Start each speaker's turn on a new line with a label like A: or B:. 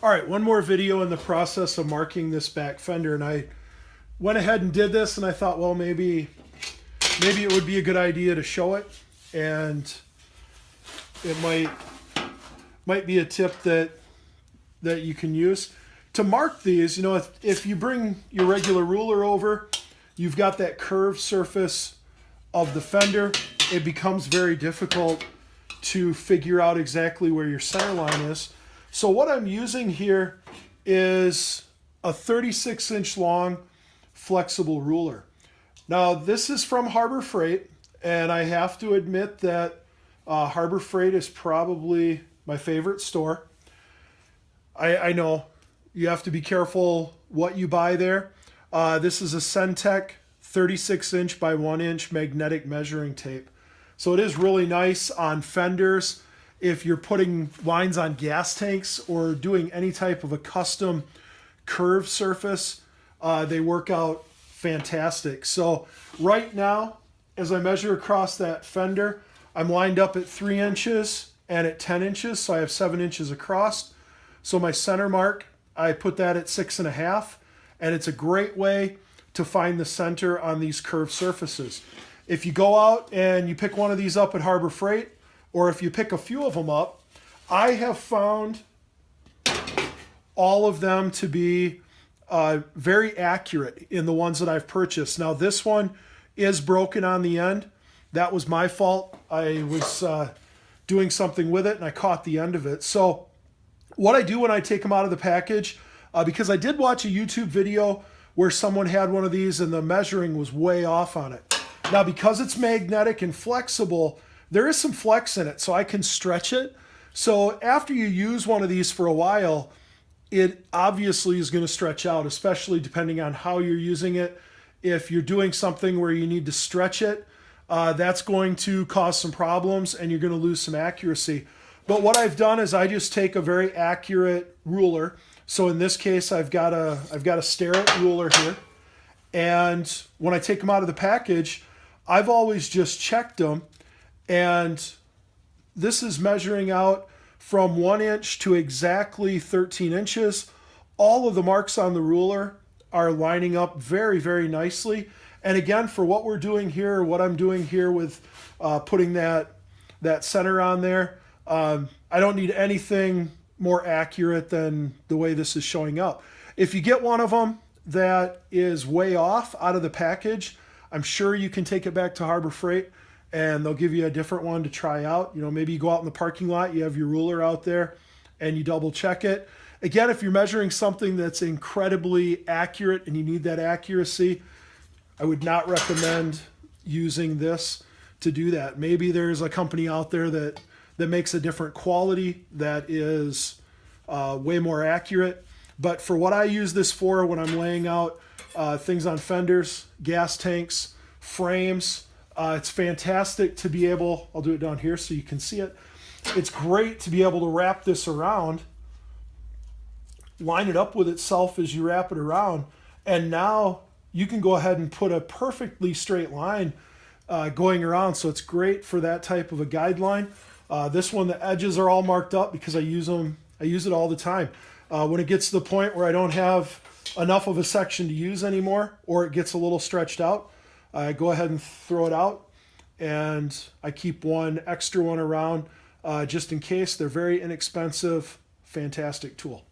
A: All right, one more video in the process of marking this back fender, and I went ahead and did this, and I thought, well, maybe it would be a good idea to show it, and it might be a tip that you can use to mark these. You know, if you bring your regular ruler over, you've got that curved surface of the fender. It becomes very difficult to figure out exactly where your center line is. So what I'm using here is a 36-inch long flexible ruler. Now this is from Harbor Freight, and I have to admit that Harbor Freight is probably my favorite store. I know you have to be careful what you buy there. This is a Centec 36-inch by 1-inch magnetic measuring tape. So it is really nice on fenders. If you're putting lines on gas tanks or doing any type of a custom curved surface, they work out fantastic. So right now, as I measure across that fender, I'm lined up at 3 inches and at 10 inches, so I have 7 inches across. So my center mark, I put that at 6.5, and it's a great way to find the center on these curved surfaces. If you go out and you pick one of these up at Harbor Freight, or if you pick a few of them up, I have found all of them to be very accurate in the ones that I've purchased. Now this one is broken on the end. That was my fault. I was doing something with it and I caught the end of it. So what I do when I take them out of the package, because I did watch a YouTube video where someone had one of these and the measuring was way off on it. Now because it's magnetic and flexible, there is some flex in it, so I can stretch it. So after you use one of these for a while, it obviously is going to stretch out, especially depending on how you're using it. If you're doing something where you need to stretch it, that's going to cause some problems and you're going to lose some accuracy. But what I've done is I just take a very accurate ruler. So in this case, I've got a Starrett ruler here. And when I take them out of the package, I've always just checked them. And this is measuring out from 1 inch to exactly 13 inches. All of the marks on the ruler are lining up very, very nicely. And again, for what we're doing here, what I'm doing here with putting that center on there, I don't need anything more accurate than the way this is showing up. If you get one of them that is way off out of the package, I'm sure you can take it back to Harbor Freight and they'll give you a different one to try out. You know, maybe you go out in the parking lot, you have your ruler out there and you double check it. Again, if you're measuring something that's incredibly accurate and you need that accuracy, I would not recommend using this to do that. Maybe there's a company out there that makes a different quality that is way more accurate. But for what I use this for when I'm laying out things on fenders, gas tanks, frames, it's fantastic to be able, I'll do it down here so you can see it. It's great to be able to wrap this around, line it up with itself as you wrap it around, and now you can go ahead and put a perfectly straight line going around. So it's great for that type of a guideline. This one, the edges are all marked up because I use it all the time. When it gets to the point where I don't have enough of a section to use anymore, or it gets a little stretched out, I go ahead and throw it out, and I keep one extra one around just in case. They're very inexpensive, fantastic tool.